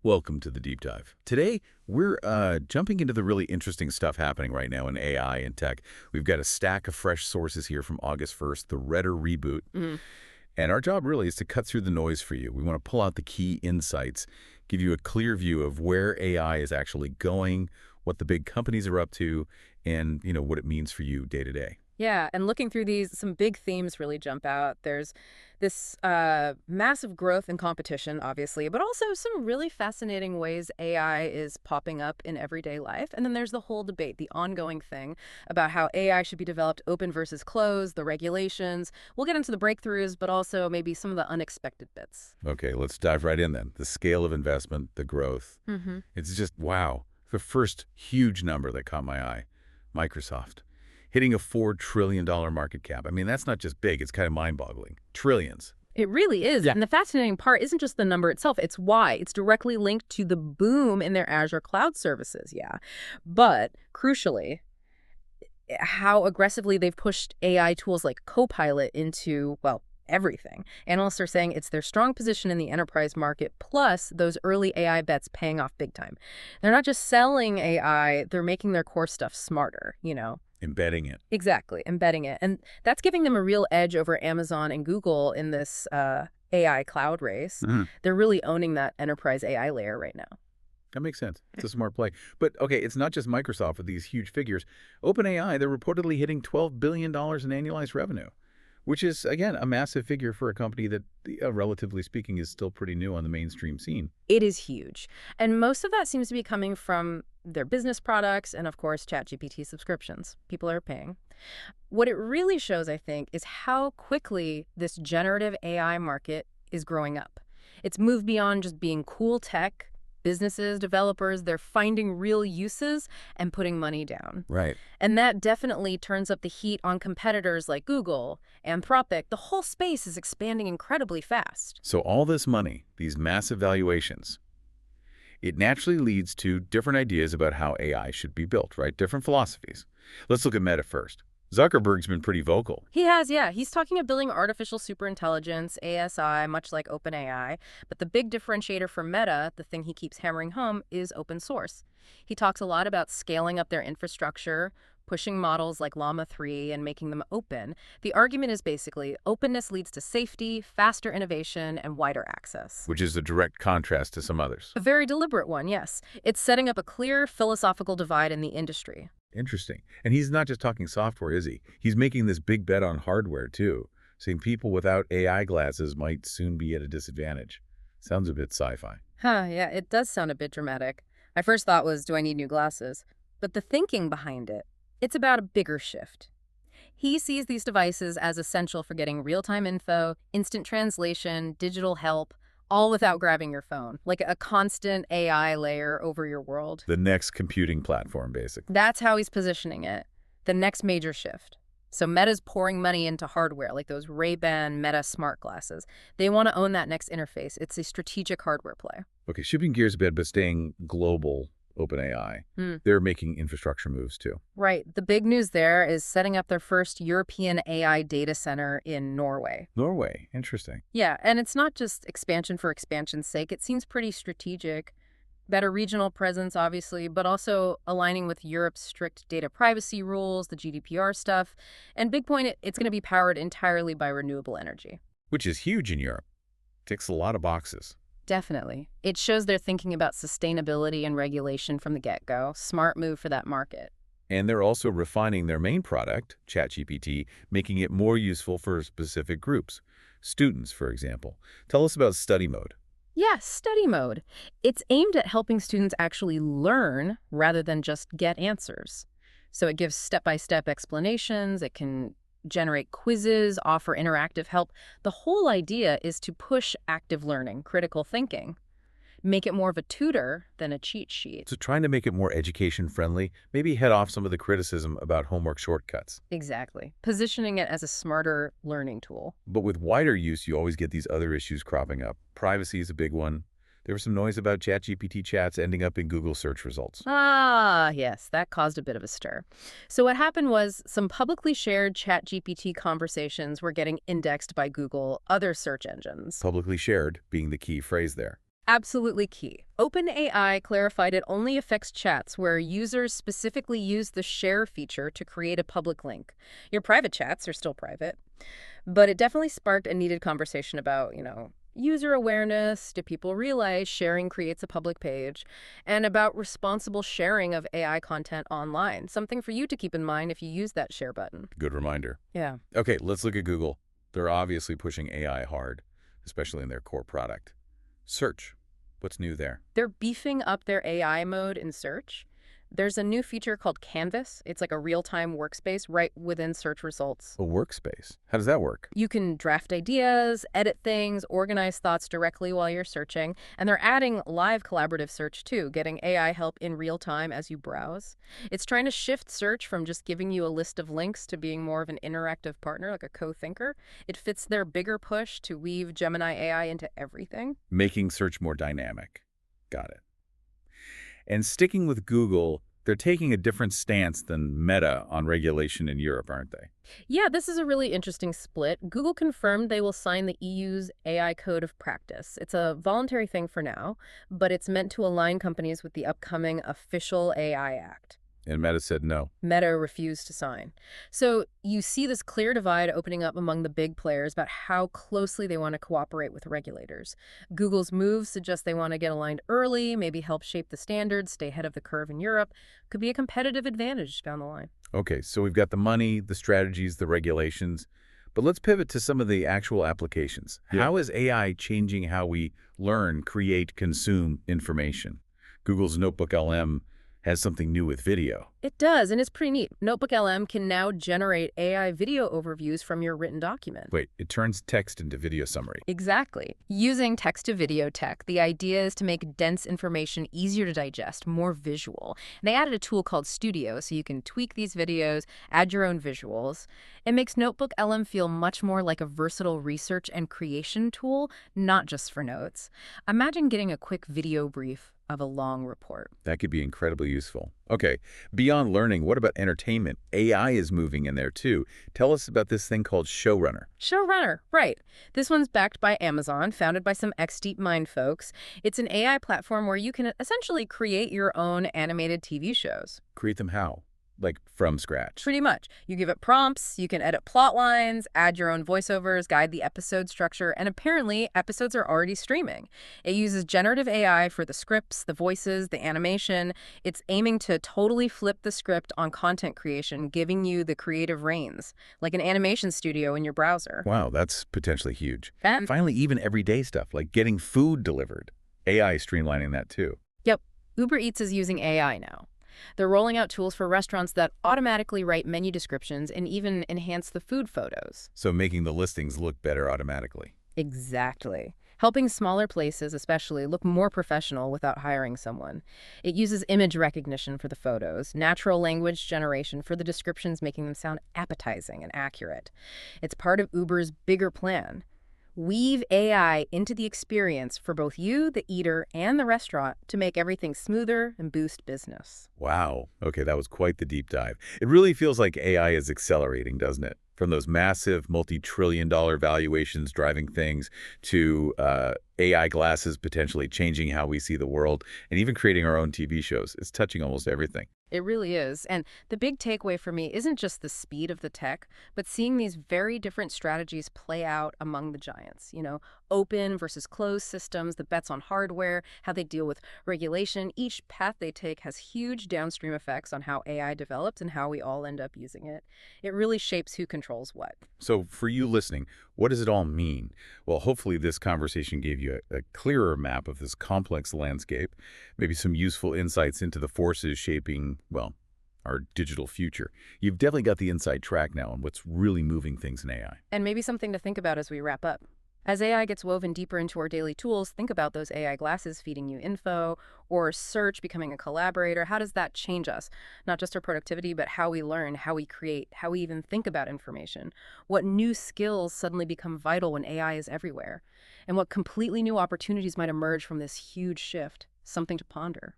Welcome to the Deep Dive. Today, we're jumping into the really interesting stuff happening right now in AI and tech. We've got a stack of fresh sources here from August 1st, the Retter Reboot. Mhm. And our job really is to cut through the noise for you. We want to pull out the key insights, give you a clear view of where AI is actually going, what the big companies are up to, and what it means for you day to day. Yeah, and looking through these, some big themes really jump out. There's this massive growth in competition, obviously, but also some really fascinating ways AI is popping up in everyday life. And then there's the whole debate, the ongoing thing about how AI should be developed open versus closed, the regulations. We'll get into the breakthroughs, but also maybe some of the unexpected bits. Okay, let's dive right in then. The scale of investment, the growth. Mm-hmm. It's just, wow. The first huge number that caught my eye, Microsoft. Hitting a $4 trillion market cap. I mean, that's not just big, it's kind of mind-boggling. Trillions. It really is. Yeah. And the fascinating part isn't just the number itself, it's why. It's directly linked to the boom in their Azure cloud services, yeah. But, crucially, how aggressively they've pushed AI tools like Copilot into, well, everything. Analysts are saying it's their strong position in the enterprise market, plus those early AI bets paying off big time. They're not just selling AI, they're making their core stuff smarter. Embedding it. Exactly, embedding it. And that's giving them a real edge over Amazon and Google in this AI cloud race. Mhm. They're really owning that enterprise AI layer right now. That makes sense. It's a smart play. But, okay, it's not just Microsoft with these huge figures. OpenAI, they're reportedly hitting $12 billion in annualized revenue, which is, again, a massive figure for a company that, relatively speaking, is still pretty new on the mainstream scene. It is huge. And most of that seems to be coming from their business products and, of course, ChatGPT subscriptions. People are paying. What it really shows, I think, is how quickly this generative AI market is growing up. It's moved beyond just being cool tech. Businesses, developers, they're finding real uses and putting money down. Right. And that definitely turns up the heat on competitors like Google, Anthropic. The whole space is expanding incredibly fast. So all this money, these massive valuations, it naturally leads to different ideas about how AI should be built, right? Different philosophies. Let's look at Meta first. Zuckerberg's been pretty vocal. He has, yeah. He's talking about building artificial superintelligence, ASI, much like OpenAI. But the big differentiator for Meta, the thing he keeps hammering home, is open source. He talks a lot about scaling up their infrastructure, pushing models like Llama 3 and making them open. The argument is basically openness leads to safety, faster innovation, and wider access. Which is a direct contrast to some others. A very deliberate one, yes. It's setting up a clear philosophical divide in the industry. Interesting. And he's not just talking software, is he? He's making this big bet on hardware, too, saying people without AI glasses might soon be at a disadvantage. Sounds a bit sci-fi. Yeah, it does sound a bit dramatic. My first thought was, do I need new glasses? But the thinking behind it, it's about a bigger shift. He sees these devices as essential for getting real-time info, instant translation, digital help, all without grabbing your phone, like a constant AI layer over your world. The next computing platform, basically. That's how he's positioning it, the next major shift. So Meta's pouring money into hardware, like those Ray-Ban Meta smart glasses. They want to own that next interface. It's a strategic hardware play. Okay, shifting gears a bit, but staying global, OpenAI, they're making infrastructure moves, too. Right. The big news there is setting up their first European AI data center in Norway. Norway, interesting. Yeah, and it's not just expansion for expansion's sake. It seems pretty strategic. Better regional presence, obviously, but also aligning with Europe's strict data privacy rules, the GDPR stuff. And big point, it's going to be powered entirely by renewable energy. Which is huge in Europe. Ticks a lot of boxes. Definitely. It shows they're thinking about sustainability and regulation from the get-go. Smart move for that market. And they're also refining their main product, ChatGPT, making it more useful for specific groups. Students, for example. Tell us about study mode. Yes, study mode. It's aimed at helping students actually learn rather than just get answers. So it gives step-by-step explanations. It can generate quizzes, offer interactive help. The whole idea is to push active learning, critical thinking, make it more of a tutor than a cheat sheet. So trying to make it more education-friendly, maybe head off some of the criticism about homework shortcuts. Exactly. Positioning it as a smarter learning tool. But with wider use, you always get these other issues cropping up. Privacy is a big one. There was some noise about ChatGPT chats ending up in Google search results. Ah, yes, that caused a bit of a stir. So what happened was some publicly shared ChatGPT conversations were getting indexed by Google, other search engines. Publicly shared being the key phrase there. Absolutely key. OpenAI clarified it only affects chats where users specifically use the share feature to create a public link. Your private chats are still private. But it definitely sparked a needed conversation about, user awareness. Do people realize sharing creates a public page? And about responsible sharing of AI content online. Something for you to keep in mind if you use that share button. Good reminder. Yeah. Okay, let's look at Google. They're obviously pushing AI hard, especially in their core product. Search. What's new there? They're beefing up their AI mode in search. There's a new feature called Canvas. It's like a real-time workspace right within search results. A workspace. How does that work? You can draft ideas, edit things, organize thoughts directly while you're searching, and they're adding live collaborative search too, getting AI help in real time as you browse. It's trying to shift search from just giving you a list of links to being more of an interactive partner, like a co-thinker. It fits their bigger push to weave Gemini AI into everything. Making search more dynamic. Got it. And sticking with Google, they're taking a different stance than Meta on regulation in Europe, aren't they? Yeah, this is a really interesting split. Google confirmed they will sign the EU's AI Code of Practice. It's a voluntary thing for now, but it's meant to align companies with the upcoming official AI Act. And Meta said no. Meta refused to sign. So you see this clear divide opening up among the big players about how closely they want to cooperate with regulators. Google's moves suggest they want to get aligned early, maybe help shape the standards, stay ahead of the curve in Europe. Could be a competitive advantage down the line. Okay, so we've got the money, the strategies, the regulations. But let's pivot to some of the actual applications. Yeah. How is AI changing how we learn, create, consume information? Google's Notebook LM has something new with video. It does, and it's pretty neat. Notebook LM can now generate AI video overviews from your written document. Wait, it turns text into video summary. Exactly. Using text-to-video tech, the idea is to make dense information easier to digest, more visual. And they added a tool called Studio, so you can tweak these videos, add your own visuals. It makes Notebook LM feel much more like a versatile research and creation tool, not just for notes. Imagine getting a quick video brief of a long report. That could be incredibly useful. Okay, beyond learning, what about entertainment? AI is moving in there too. Tell us about this thing called Showrunner. Showrunner, right. This one's backed by Amazon, founded by some ex-DeepMind folks. It's an AI platform where you can essentially create your own animated TV shows. Create them how? Like from scratch? Pretty much. You give it prompts, you can edit plot lines, add your own voiceovers, guide the episode structure, and apparently episodes are already streaming. It uses generative AI for the scripts, the voices, the animation. It's aiming to totally flip the script on content creation, giving you the creative reins, like an animation studio in your browser. Wow, that's potentially huge. And Finally, even everyday stuff like getting food delivered. AI is streamlining that too. yep, Uber Eats is using AI now. They're rolling out tools for restaurants that automatically write menu descriptions and even enhance the food photos. So making the listings look better automatically. Exactly. Helping smaller places especially look more professional without hiring someone. It uses image recognition for the photos, natural language generation for the descriptions, making them sound appetizing and accurate. It's part of Uber's bigger plan. Weave AI into the experience for both you, the eater, and the restaurant to make everything smoother and boost business. Wow. Okay, that was quite the deep dive. It really feels like AI is accelerating, doesn't it? From those massive multi-trillion-dollar valuations driving things to AI glasses potentially changing how we see the world and even creating our own TV shows. It's touching almost everything. It really is. And the big takeaway for me isn't just the speed of the tech, but seeing these very different strategies play out among the giants. Open versus closed systems, the bets on hardware, how they deal with regulation. Each path they take has huge downstream effects on how AI develops and how we all end up using it. It really shapes who controls what. So for you listening, what does it all mean? Well, hopefully this conversation gave you a clearer map of this complex landscape, maybe some useful insights into the forces shaping, well, our digital future. You've definitely got the inside track now on what's really moving things in AI. And maybe something to think about as we wrap up. As AI gets woven deeper into our daily tools, think about those AI glasses feeding you info, or search becoming a collaborator. How does that change us? Not just our productivity, but how we learn, how we create, how we even think about information. What new skills suddenly become vital when AI is everywhere? And what completely new opportunities might emerge from this huge shift? Something to ponder.